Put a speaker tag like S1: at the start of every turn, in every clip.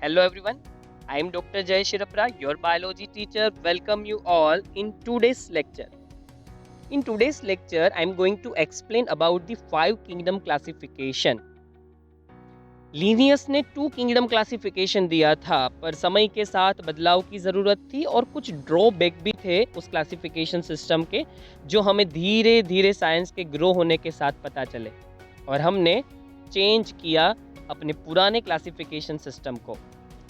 S1: Hello everyone, I am Dr. Jay Shirapra, your biology teacher. Welcome you all in today's lecture. In today's lecture, I am going to explain about the five kingdom classification. Linnaeus ने to kingdom classification दिया था, पर समय के साथ बदलाव की ज़रूरत थी और कुछ ड्रॉबैक भी थे उस क्लासिफिकेशन सिस्टम के, जो हमें धीरे धीरे साइंस के ग्रो होने के साथ पता चले और हमने चेंज किया अपने पुराने क्लासिफिकेशन सिस्टम को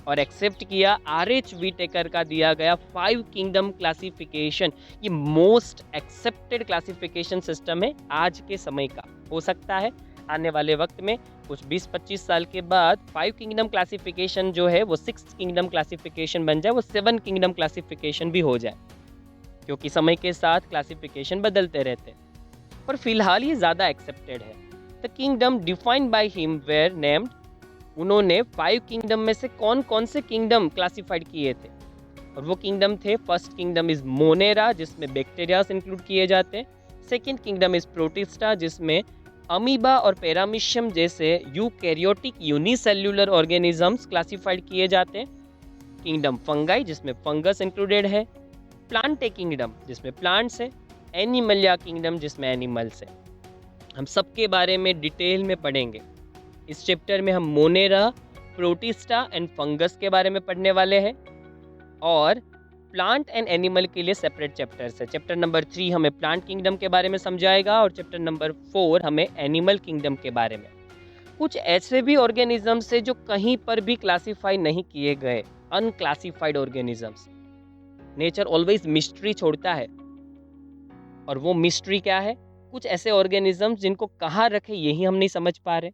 S1: और एक्सेप्ट किया RH विटेकर का दिया गया फाइव किंगडम क्लासिफिकेशन। ये मोस्ट एक्सेप्टेड क्लासिफिकेशन सिस्टम है आज के समय का। हो सकता है आने वाले वक्त में कुछ 20-25 साल के बाद फाइव किंगडम क्लासिफिकेशन जो है वो सिक्स किंगडम क्लासिफिकेशन बन जाए, वो सेवन किंगडम क्लासिफिकेशन भी हो जाए, क्योंकि समय के साथ क्लासिफिकेशन बदलते रहते हैं। पर फिलहाल ये ज़्यादा एक्सेप्टेड है। The kingdom defined by him were named, उन्होंने फाइव किंगडम में से कौन कौन से किंगडम क्लासिफाइड किए थे, और वो किंगडम थे, फर्स्ट किंगडम इज मोनेरा जिसमें बैक्टीरियाज इंक्लूड किए जाते हैं। सेकेंड किंगडम इज प्रोटिस्टा जिसमें अमीबा और पैरामीशियम जैसे यूकैरियोटिक यूनिसेल्युलर ऑर्गेनिजम्स क्लासिफाइड किए जाते हैं। किंगडम फंगाई जिसमें फंगस इंक्लूडेड है। प्लांटे किंगडम जिसमें प्लांट्स है। एनिमलिया किंगडम जिसमें एनिमल्स है। हम सबके बारे में डिटेल में पढ़ेंगे। इस चैप्टर में हम मोनेरा, प्रोटिस्टा एंड फंगस के बारे में पढ़ने वाले हैं और प्लांट एंड एनिमल के लिए सेपरेट चैप्टर्स है। चैप्टर नंबर 3 हमें प्लांट किंगडम के बारे में समझाएगा और चैप्टर नंबर 4 हमें एनिमल किंगडम के बारे में। कुछ ऐसे भी ऑर्गेनिजम्स है जो कहीं पर भी क्लासिफाई नहीं किए गए, unclassified organisms. Nature always mystery छोड़ता है, और वो मिस्ट्री क्या है? कुछ ऐसे ऑर्गेनिजम्स जिनको कहाँ रखे यही हम नहीं समझ पा रहे,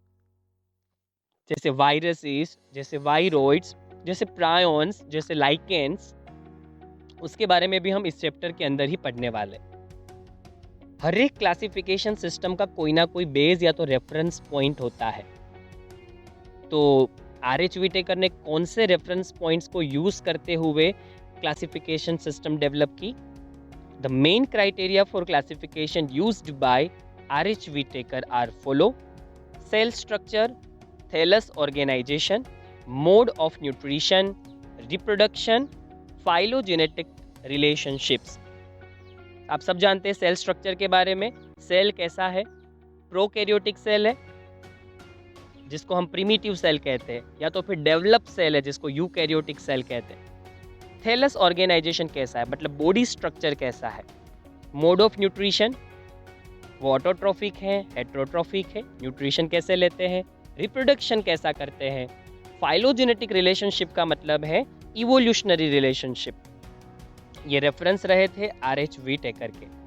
S1: जैसे वायरसेस, जैसे वायरोइड्स, जैसे प्रायोन्स, जैसे लाइकेंस। उसके बारे में भी हम इस चैप्टर के अंदर ही पढ़ने वाले। हर एक क्लासिफिकेशन सिस्टम का कोई ना कोई बेस या तो रेफरेंस पॉइंट होता है। तो RH विटेकर ने कौन से रेफरेंस पॉइंट्स को यूज करते हुए क्लासिफिकेशन सिस्टम डेवलप की? The main criteria for classification used by RH Whittaker are follow: cell structure, thallus organisation, mode of nutrition, reproduction, phylogenetic relationships. आप सब जानते हैं सेल स्ट्रक्चर के बारे में। सेल कैसा है? प्रोकैरियोटिक सेल है जिसको हम प्रिमिटिव सेल कहते हैं, या तो फिर डेवलप सेल है जिसको यूकैरियोटिक सेल कहते हैं। थैलस ऑर्गेनाइजेशन कैसा है, मतलब बॉडी स्ट्रक्चर कैसा है। मोड ऑफ न्यूट्रिशन, वो ऑटोट्रोफिक है, हेट्रोट्रोफिक है, न्यूट्रिशन कैसे लेते हैं, रिप्रोडक्शन कैसा करते हैं। फाइलोजेनेटिक रिलेशनशिप का मतलब है इवोल्यूशनरी रिलेशनशिप। ये रेफरेंस रहे थे RH विटेकर के।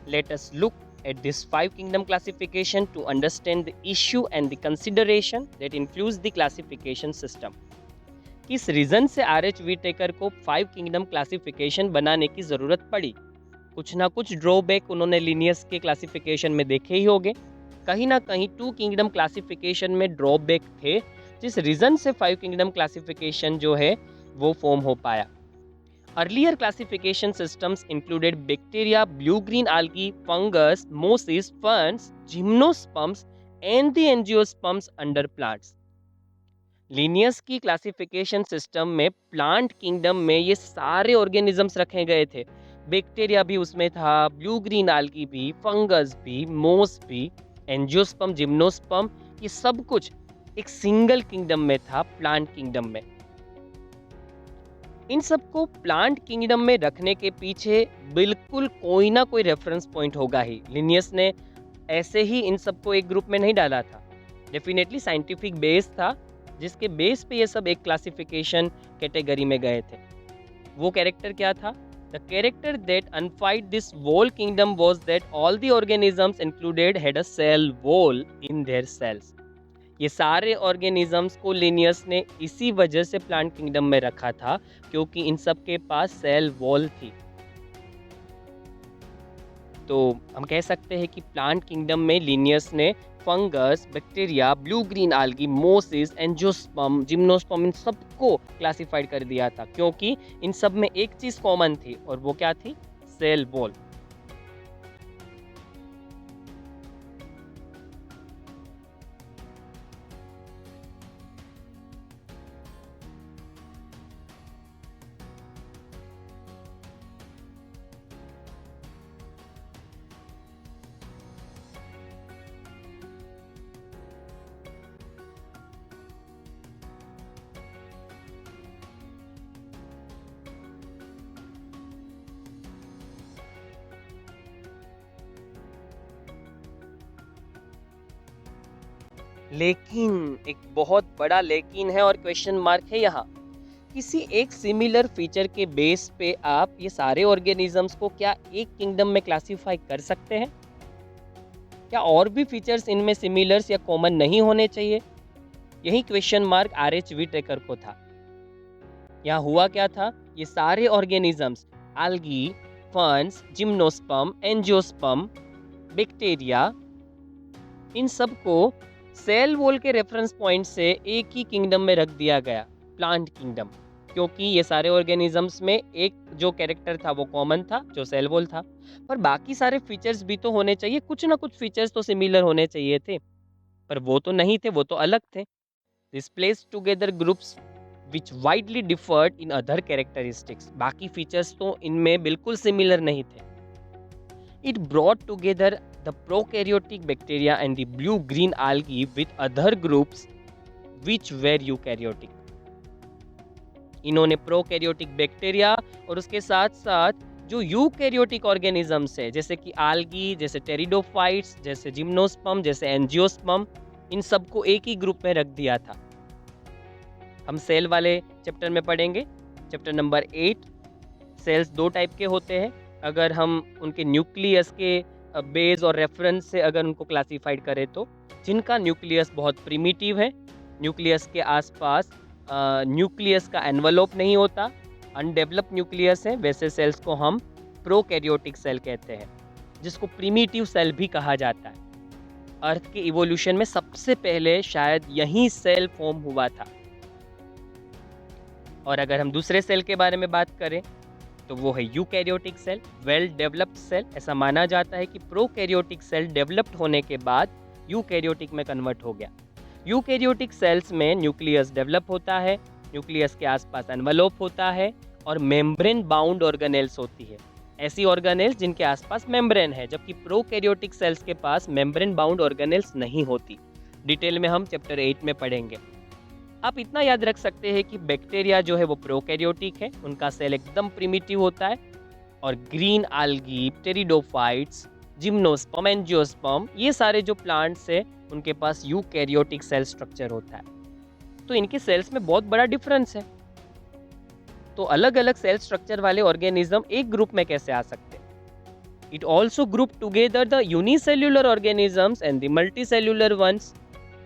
S1: Let us look at this five kingdom classification to understand the issue and the consideration that influence the classification system. किस रीजन से RH विटेकर को फाइव किंगडम क्लासिफिकेशन बनाने की जरूरत पड़ी? कुछ ना कुछ ड्रॉबैक उन्होंने लिनियस के क्लासिफिकेशन में देखे ही होंगे। कहीं ना कहीं टू किंगडम क्लासिफिकेशन में ड्रॉबैक थे, जिस रीजन से फाइव किंगडम क्लासिफिकेशन जो है वो फॉर्म हो पाया। Earlier classification systems included bacteria, blue-green algae, fungus, mosses, ferns, gymnosperms, and the angiosperms under plants. Linnaeus की क्लासिफिकेशन सिस्टम में प्लांट किंगडम में ये सारे ऑर्गेनिजम्स रखे गए थे। बैक्टीरिया भी उसमें था, ब्लू ग्रीन आल्गी भी, फंगस भी, मोस भी, एंजियोस्पर्म, जिम्नोस्पर्म, ये सब कुछ एक सिंगल किंगडम में था, प्लांट किंगडम में। इन सबको प्लांट किंगडम में रखने के पीछे बिल्कुल कोई ना कोई रेफरेंस पॉइंट होगा ही। लिनियस ने ऐसे ही इन सबको एक ग्रुप में नहीं डाला था, डेफिनेटली साइंटिफिक बेस था जिसके बेस पे ये सब एक क्लासिफिकेशन कैटेगरी में गए थे। वो कैरेक्टर क्या था? The character that unified this whole kingdom was that all the organisms included had a cell wall in their cells. ये सारे ऑर्गेनिजम्स को लिनियस ने इसी वजह से प्लांट किंगडम में रखा था क्योंकि इन सब के पास सेल वॉल थी। तो हम कह सकते हैं कि प्लांट किंगडम में लिनियस ने fungus, bacteria, blue green algae, mosses, angiosperm, gymnosperm इन सबको क्लासिफाइड कर दिया था क्योंकि इन सब में एक चीज कॉमन थी और वो क्या थी? Cell wall. लेकिन एक बहुत बड़ा लेकिन है और क्वेश्चन मार्क है यहाँ। किसी एक सिमिलर फीचर के बेस पे आप ये सारे ऑर्गेनिजम्स को क्या एक किंगडम में क्लासिफाई कर सकते हैं? क्या और भी फीचर्स इनमें सिमिलर्स या कॉमन नहीं होने चाहिए? यही क्वेश्चन मार्क RH व्हिटेकर को था। यहाँ हुआ क्या था? ये सारे organisms algae, ferns, gymnosperm, angiosperm, bacteria इन सब को सेल वॉल के रेफरेंस पॉइंट से एक ही किंगडम में रख दिया गया, प्लांट किंगडम, क्योंकि ये सारे ऑर्गेनिजम्स में एक जो कैरेक्टर था वो कॉमन था, जो सेल वॉल था, पर बाकी सारे फीचर्स भी तो होने चाहिए, कुछ ना कुछ फीचर्स तो सिमिलर होने चाहिए थे, पर वो तो नहीं थे, वो तो अलग थे। This place together groups which widely deferred in other characteristics, बाकी फीचर्स तो इनमें बिल्कुल सिमिलर नहीं थे। It brought together the prokaryotic bacteria and the blue-green algae with other groups which were eukaryotic. इन्होंने प्रोकैरियोटिक बैक्टीरिया और उसके साथ साथ जो यूकैरियोटिक ऑर्गेनिजम्स है जैसे कि आल्गी, जैसे टेरिडोफाइट्स, जैसे जिम्नोस्पर्म, जैसे एंजियोस्पर्म, इन सबको एक ही ग्रुप में रख दिया था। हम सेल वाले चैप्टर में पढ़ेंगे, चैप्टर नंबर 8। सेल्स दो टाइप के होते हैं, अगर हम उनके न्यूक्लियस के बेस और रेफरेंस से अगर उनको क्लासिफाइड करें तो जिनका न्यूक्लियस बहुत प्रिमिटिव है, न्यूक्लियस के आसपास न्यूक्लियस का एनवलप नहीं होता, अनडेवलप न्यूक्लियस है, वैसे सेल्स को हम प्रोकैरियोटिक सेल कहते हैं, जिसको प्रिमिटिव सेल भी कहा जाता है। अर्थ के इवोल्यूशन में सबसे पहले शायद यही सेल फॉर्म हुआ था। और अगर हम दूसरे सेल के बारे में बात करें तो वो है eukaryotic cell, well developed cell. ऐसा माना जाता है कि प्रोकैरियोटिक सेल डेवलप्ड होने के बाद यूकैरियोटिक में कन्वर्ट हो गया। यूकैरियोटिक सेल्स में न्यूक्लियस डेवलप होता है, न्यूक्लियस के आसपास एनवलप होता है और मेम्ब्रेन बाउंड ऑर्गेनेल्स होती है, ऐसी ऑर्गेनेल्स जिनके आसपास मेम्ब्रेन है, जबकि प्रोकैरियोटिक सेल्स के पास मेम्ब्रेन बाउंड ऑर्गेनेल्स नहीं होती। डिटेल में हम चैप्टर 8 में पढ़ेंगे। आप इतना याद रख सकते हैं कि बैक्टीरिया जो है वो प्रोकैरियोटिक है, उनका सेल एकदम प्रिमिटिव होता है, और green algae, pteridophytes, gymnosperm, angiosperm ये सारे जो प्लांट्स है उनके पास यूकैरियोटिक सेल स्ट्रक्चर होता है। तो इनके सेल्स में बहुत बड़ा डिफरेंस है। तो अलग अलग सेल स्ट्रक्चर वाले ऑर्गेनिज्म एक ग्रुप में कैसे आ सकते हैं? It also group together the unicellular organisms and the multicellular ones.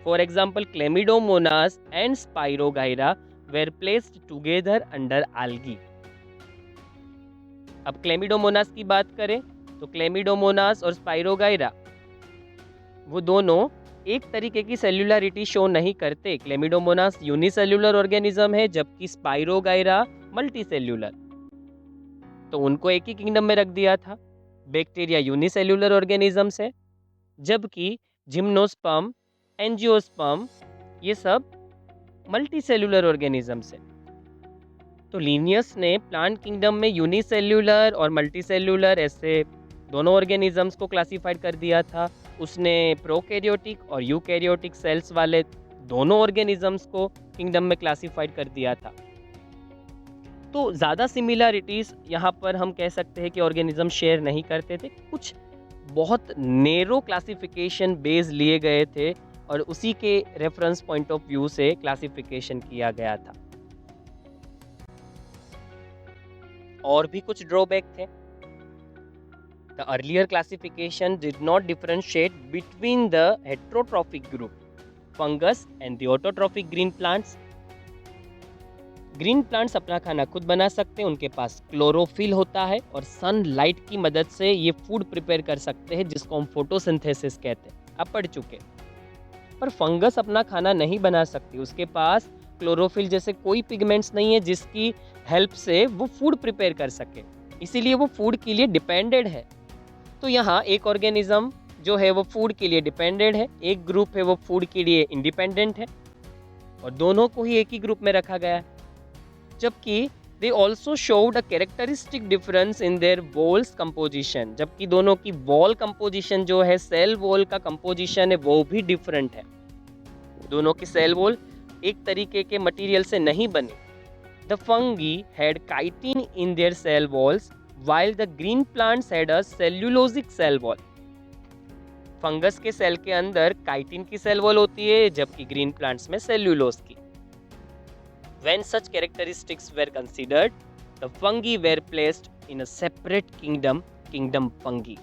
S1: For example, Chlamydomonas and Spirogyra were placed together under algae. अब Chlamydomonas की बात करें तो Chlamydomonas और Spirogyra वो दोनों एक तरीके की सेल्युलरिटी शो नहीं करते। Chlamydomonas यूनिसेल्युलर ऑर्गेनिज्म है जबकि Spirogyra मल्टीसेल्युलर, तो उनको एक ही किंगडम में रख दिया था। बैक्टीरिया यूनिसेल्युलर ऑर्गेनिजम्स है जबकि जिम्नोस्पर्म, एंजियोस्पर्म ये सब मल्टीसेल्युलर ऑर्गेनिजम्स है। तो लिनियस ने प्लांट किंगडम में यूनिसेल्युलर और मल्टीसेल्युलर ऐसे दोनों ऑर्गेनिजम्स को क्लासिफाइड कर दिया था। उसने प्रोकैरियोटिक और यूकैरियोटिक सेल्स वाले दोनों ऑर्गेनिजम्स को किंगडम में क्लासिफाइड कर दिया था। तो ज़्यादा सिमिलरिटीज़ यहाँ पर हम कह सकते हैं कि ऑर्गेनिज्म शेयर नहीं करते थे, कुछ बहुत नेरो क्लासिफिकेशन बेस लिए गए थे और उसी के रेफरेंस पॉइंट ऑफ व्यू से क्लासिफिकेशन किया गया था। और भी कुछ ड्रॉबैक थे। The earlier classification did not differentiate between the heterotrophic group fungus and the autotrophic green plants. Green plants अपना खाना खुद बना सकते हैं, उनके पास क्लोरोफिल होता है और सनलाइट की मदद से ये फूड प्रिपेयर कर सकते हैं, जिसको हम फोटोसिंथेसिस कहते हैं, आप पढ़ चुके। पर फंगस अपना खाना नहीं बना सकती, उसके पास क्लोरोफिल जैसे कोई पिगमेंट्स नहीं है जिसकी हेल्प से वो फूड प्रिपेयर कर सके, इसीलिए वो फूड के लिए डिपेंडेड है। तो यहाँ एक ऑर्गेनिज्म जो है वो फूड के लिए डिपेंडेड है, एक ग्रुप है वो फूड के लिए इंडिपेंडेंट है, और दोनों को ही एक ही ग्रुप में रखा गया है। जबकि they also showed a characteristic difference in their walls composition, जबकि दोनों की वॉल कंपोजिशन जो है, सेल वॉल का कंपोजिशन है, वो भी डिफरेंट है। दोनों की सेल वॉल एक तरीके के मटेरियल से नहीं बनी। The fungi had chitin in their cell walls while the green plants had a cellulosic cell wall। Fungus के सेल के अंदर काइटिन की सेल वॉल होती है, जबकि ग्रीन प्लांट्स में सेल्यूलोज की। When such characteristics were considered, the fungi were placed in a separate kingdom, kingdom fungi।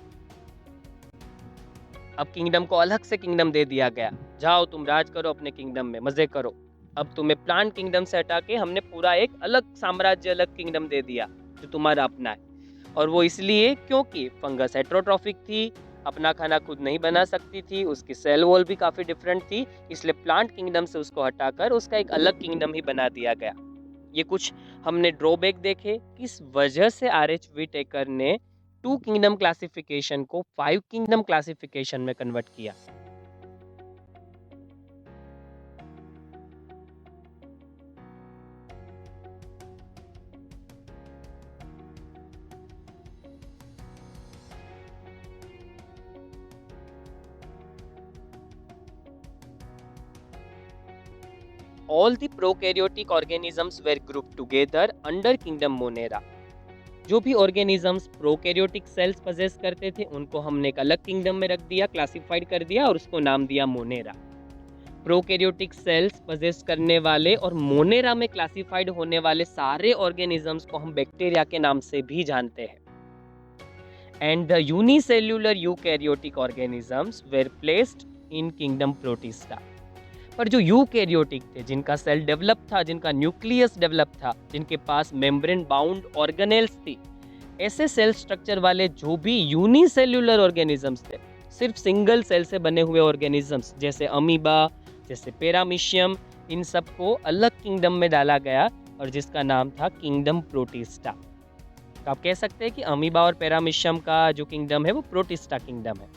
S1: अब किंगडम को अलग से किंगडम दे दिया गया, जाओ तुम राज करो अपने किंगडम में, मजे करो। अब तुम्हें प्लांट किंगडम से हटा के हमने पूरा एक अलग साम्राज्य, अलग किंगडम दे दिया जो तुम्हारा अपना है। और वो इसलिए क्योंकि फंगस हेट्रोट्रॉफिक थी, अपना खाना खुद नहीं बना सकती थी, उसकी सेल वॉल भी काफ़ी डिफरेंट थी, इसलिए प्लांट किंगडम से उसको हटाकर उसका एक अलग किंगडम ही बना दिया गया। ये कुछ हमने ड्रॉबैक देखे, किस वजह से आर.एच. व्हिटेकर ने 2 किंगडम क्लासिफिकेशन को 5 किंगडम क्लासिफिकेशन में कन्वर्ट किया। All the prokaryotic organisms were grouped together under kingdom Monera। जो भी ऑर्गेनिजम्स प्रोकैरियोटिक सेल्स पजेस करते थे, उनको हमने एक अलग किंगडम में रख दिया, क्लासिफाइड कर दिया और उसको नाम दिया मोनेरा। प्रोकैरियोटिक सेल्स पजेस करने वाले और मोनेरा में क्लासिफाइड होने वाले सारे ऑर्गेनिजम्स को हम बैक्टीरिया के नाम से भी जानते हैं। And the unicellular eukaryotic organisms were placed in kingdom Protista. पर जो यूकैरियोटिक थे, जिनका सेल डेवलप था, जिनका न्यूक्लियस डेवलप था, जिनके पास मेम्ब्रेन बाउंड ऑर्गेनेल्स थी, ऐसे सेल स्ट्रक्चर वाले जो भी यूनिसेल्युलर ऑर्गेनिजम्स थे, सिर्फ सिंगल सेल से बने हुए ऑर्गेनिजम्स जैसे अमीबा, जैसे पैरामीशियम, इन सब को अलग किंगडम में डाला गया और जिसका नाम था किंगडम प्रोटिस्टा। तो आप कह सकते हैं कि अमीबा और पैरामीशियम का जो किंगडम है वो प्रोटिस्टा किंगडम है।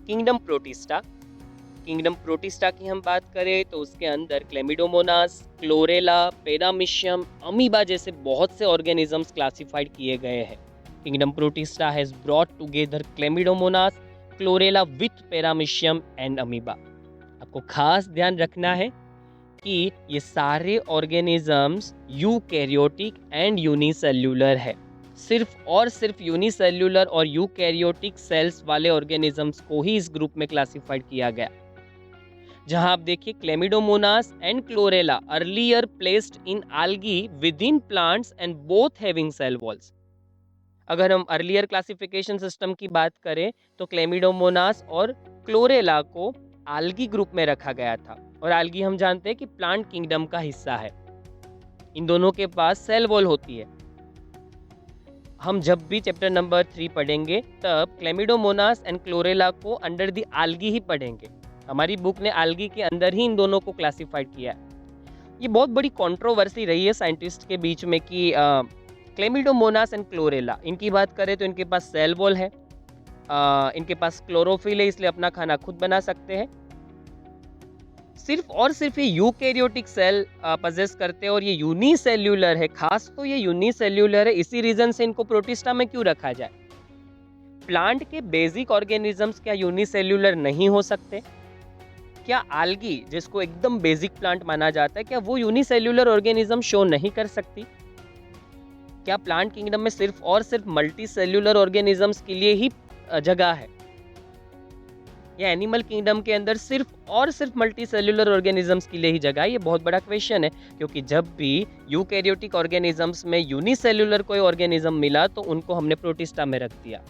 S1: किंगडम प्रोटिस्टा की हम बात करें तो उसके अंदर क्लेमिडोमोनास, क्लोरेला, पैरामीशियम, अमीबा जैसे बहुत से ऑर्गेनिजम्स क्लासिफाइड किए गए हैं। Kingdom Protista has brought together Chlamydomonas, Chlorella with Paramecium and amoeba. आपको खास ध्यान रखना है कि ये सारे ऑर्गेनिजम्स यूकैरियोटिक एंड यूनिसेल्युलर है। सिर्फ और सिर्फ यूनिसेल्युलर और यूकैरियोटिक सेल्स वाले ऑर्गेनिजम्स को ही इस ग्रुप में क्लासिफाइड किया गया। जहां आप देखिए Chlamydomonas and Chlorella earlier placed in algae with in plants and both having cell walls. अगर हम अर्लियर क्लासिफिकेशन सिस्टम की बात करें तो क्लेमिडोमोनास और क्लोरेला को आल्गी ग्रुप में रखा गया था, और आल्गी हम जानते हैं कि प्लांट किंगडम का हिस्सा है। इन दोनों के पास सेल वॉल होती है। हम जब भी चैप्टर नंबर 3 पढ़ेंगे तब क्लेमिडोमोनास एंड क्लोरेला को अंडर द आल्गी ही पढ़ेंगे। हमारी बुक ने आल्गी के अंदर ही इन दोनों को क्लासिफाइड किया है। ये बहुत बड़ी कंट्रोवर्सी रही है साइंटिस्ट के बीच में कि क्लेमिडोमोनास एंड क्लोरेला, इनकी बात करें तो इनके पास सेल वॉल है, इनके पास क्लोरोफिल है, इसलिए अपना खाना खुद बना सकते हैं। सिर्फ और सिर्फ ये यूकैरियोटिक सेल पजेस करते हैं और ये यूनिसेल्यूलर है, खास तो ये यूनिसेल्यूलर है, इसी रीजन से इनको प्रोटिस्टा में क्यों रखा जाए। प्लांट के बेसिक ऑर्गेनिजम्स क्या यूनिसेल्यूलर नहीं हो सकते? क्या आल्गी, जिसको एकदम बेसिक प्लांट माना जाता है, क्या वो यूनिसेल्यूलर ऑर्गेनिज्म शो नहीं कर सकती? क्या प्लांट किंगडम में सिर्फ और सिर्फ मल्टी सेल्यूलर ऑर्गेनिजम्स के लिए ही जगह है, या एनिमल किंगडम के अंदर सिर्फ और सिर्फ मल्टी सेल्यूलर ऑर्गेनिजम्स के लिए ही जगह है? ये बहुत बड़ा क्वेश्चन है, क्योंकि जब भी यूकैरियोटिक ऑर्गेनिजम्स में यूनिसेल्यूलर कोई ऑर्गेनिज्म मिला तो उनको हमने प्रोटिस्टा में रख दिया।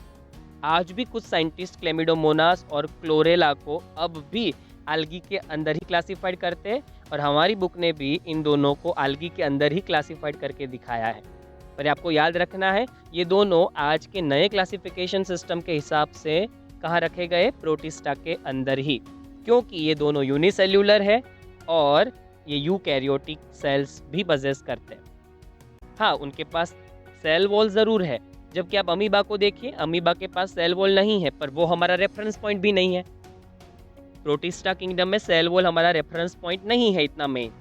S1: आज भी कुछ साइंटिस्ट क्लेमिडोमोनास और क्लोरेला को अब भी आल्गी के अंदर ही क्लासिफाइड करते हैं, और हमारी बुक ने भी इन दोनों को आल्गी के अंदर ही क्लासिफाइड करके दिखाया है। पर आपको याद रखना है, ये दोनों आज के नए क्लासिफिकेशन सिस्टम के हिसाब से कहाँ रखे गए? प्रोटिस्टा के अंदर ही, क्योंकि ये दोनों यूनिसेल्यूलर है और ये यूकैरियोटिक सेल्स भी पजेस करते हैं। हाँ, उनके पास सेल वॉल ज़रूर है, जबकि आप अमीबा को देखिए, अमीबा के पास सेल वॉल नहीं है, पर वो हमारा रेफरेंस पॉइंट भी नहीं है। प्रोटिस्टा किंगडम में सेल वॉल हमारा रेफरेंस पॉइंट नहीं है इतना मेन।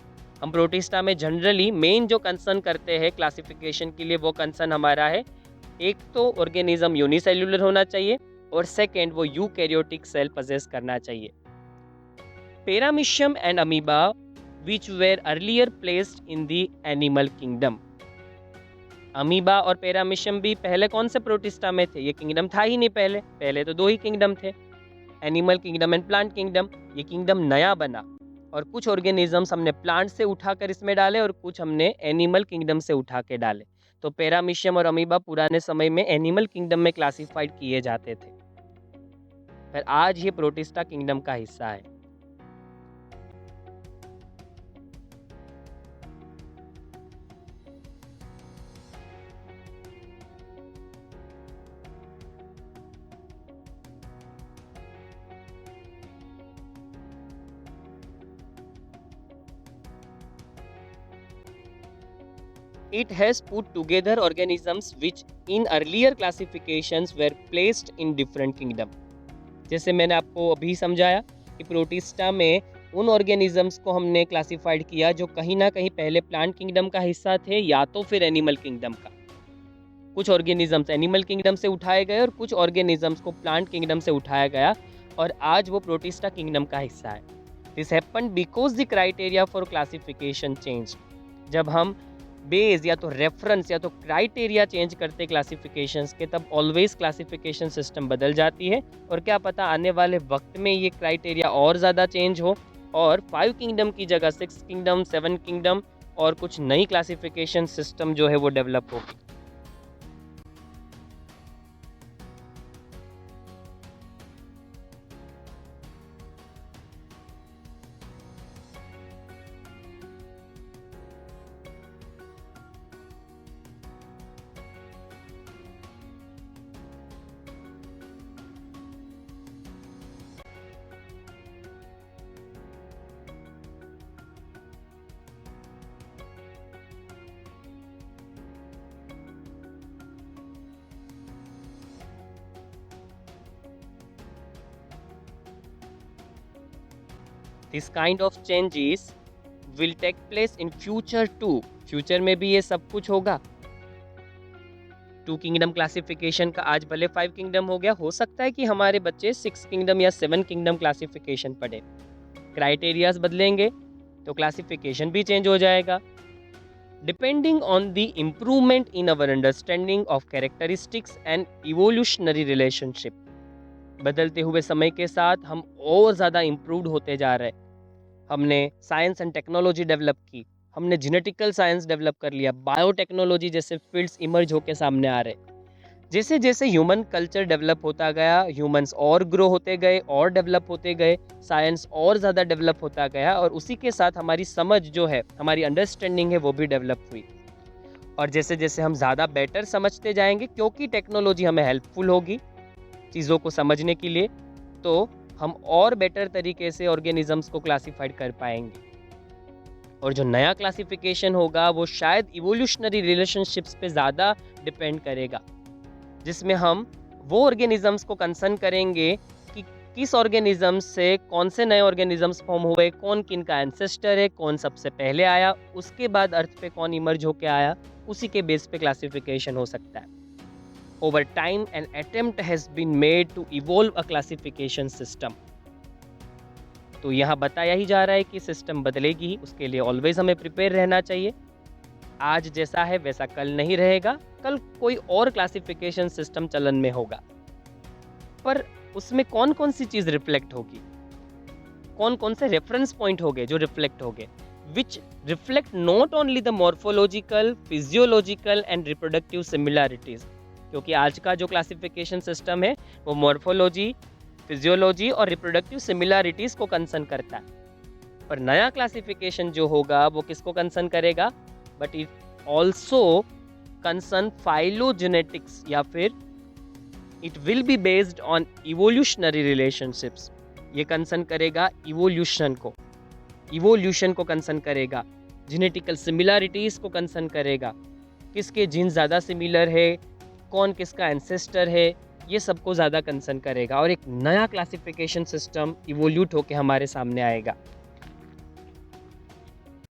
S1: हम प्रोटिस्टा में जनरली मेन जो कंसर्न करते हैं क्लासिफिकेशन के लिए, वो कंसर्न हमारा है, एक तो ऑर्गेनिज्म यूनिसेल्यूलर होना चाहिए, और सेकेंड वो यूकैरियोटिक सेल पजेस करना चाहिए। पेरामीशियम and amoeba which where earlier placed in the animal kingdom. Amoeba और पेरामीशियम भी पहले कौन से प्रोटिस्टा में थे? ये किंगडम था ही नहीं पहले तो दो ही किंगडम थे, animal kingdom and plant kingdom. ये किंगडम नया बना और कुछ ऑर्गेनिजम्स हमने प्लांट से उठाकर इसमें डाले और कुछ हमने एनिमल किंगडम से उठा के डाले। तो पेरामीशियम और अमीबा पुराने समय में एनिमल किंगडम में क्लासिफाइड किए जाते थे, पर आज ये प्रोटिस्टा किंगडम का हिस्सा है। It has put together organisms which in earlier classifications were placed in different kingdom. जैसे मैंने आपको अभी समझाया कि प्रोटिस्टा में उन ऑर्गेनिजम्स को हमने क्लासिफाइड किया जो कहीं ना कहीं पहले प्लांट किंगडम का हिस्सा थे या तो फिर एनिमल किंगडम का। कुछ ऑर्गेनिजम्स एनिमल किंगडम से उठाए गए और कुछ ऑर्गेनिजम्स को प्लांट किंगडम से उठाया गया, और आज वो प्रोटिस्टा किंगडम का हिस्सा है। This happened because the criteria for classification change. जब हम बेस या तो रेफरेंस या तो क्राइटेरिया चेंज करते क्लासिफिकेशंस के, तब ऑलवेज क्लासिफिकेशन सिस्टम बदल जाती है, और क्या पता आने वाले वक्त में ये क्राइटेरिया और ज़्यादा चेंज हो और 5 किंगडम की जगह 6 किंगडम, 7 किंगडम और कुछ नई क्लासिफिकेशन सिस्टम जो है वो डेवलप होगी। This kind of changes will take place in future too. Future में भी ये सब कुछ होगा। 2 किंगडम क्लासिफिकेशन का आज भले 5 किंगडम हो गया, हो सकता है कि हमारे बच्चे 6 किंगडम या 7 किंगडम क्लासिफिकेशन पढ़े। क्राइटेरियाज बदलेंगे तो क्लासिफिकेशन भी चेंज हो जाएगा। Depending on the improvement in our understanding of characteristics and evolutionary relationship. बदलते हुए समय के साथ हम और ज़्यादा इम्प्रूव्ड होते जा रहे हैं। हमने साइंस एंड टेक्नोलॉजी डेवलप की, हमने जेनेटिकल साइंस डेवलप कर लिया, बायोटेक्नोलॉजी जैसे फील्ड्स इमर्ज होकर सामने आ रहे। जैसे जैसे ह्यूमन कल्चर डेवलप होता गया, ह्यूमंस और ग्रो होते गए और डेवलप होते गए, साइंस और ज़्यादा डेवलप होता गया, और उसी के साथ हमारी समझ जो है, हमारी अंडरस्टैंडिंग है, वो भी डेवलप हुई। और जैसे जैसे हम ज़्यादा बेटर समझते जाएंगे, क्योंकि टेक्नोलॉजी हमें हेल्पफुल होगी चीज़ों को समझने के लिए, तो हम और बेटर तरीके से ऑर्गेनिजम्स को क्लासिफाइड कर पाएंगे। और जो नया क्लासिफिकेशन होगा वो शायद इवोल्यूशनरी रिलेशनशिप्स पे ज़्यादा डिपेंड करेगा, जिसमें हम वो ऑर्गेनिजम्स को कंसर्न करेंगे कि किस ऑर्गेनिज्म से कौन से नए ऑर्गेनिजम्स फॉर्म हुए, कौन किन का एंसेस्टर है, कौन सबसे पहले आया, उसके बाद अर्थ पे कौन इमर्ज होके आया, उसी के बेस पे क्लासिफिकेशन हो सकता है। Over time an attempt has been made to evolve a classification system. तो यहाँ बताया ही जा रहा है कि सिस्टम बदलेगी ही, उसके लिए ऑलवेज हमें प्रिपेयर रहना चाहिए। आज जैसा है वैसा कल नहीं रहेगा, कल कोई और क्लासिफिकेशन सिस्टम चलन में होगा, पर उसमें कौन कौन सी चीज रिफ्लेक्ट होगी, कौन कौन से रेफरेंस पॉइंट होंगे जो रिफ्लेक्ट होंगे, which reflect not only the morphological, physiological and reproductive similarities. क्योंकि आज का जो क्लासिफिकेशन सिस्टम है वो मॉर्फोलॉजी, फिजियोलॉजी और रिप्रोडक्टिव सिमिलैरिटीज को कंसर्न करता है, पर नया क्लासिफिकेशन जो होगा वो किसको कंसर्न करेगा, but it also concern phylogenetics, या फिर it will be based on evolutionary relationships. ये कंसर्न करेगा इवोल्यूशन को कंसर्न करेगा, जेनेटिकल सिमिलैरिटीज को कंसर्न करेगा, किसके जीन ज़्यादा सिमिलर है, कौन किसका एंसेस्टर है, ये सबको ज़्यादा कंसर्न करेगा, और एक नया क्लासिफिकेशन सिस्टम इवोल्यूट होके हमारे सामने आएगा।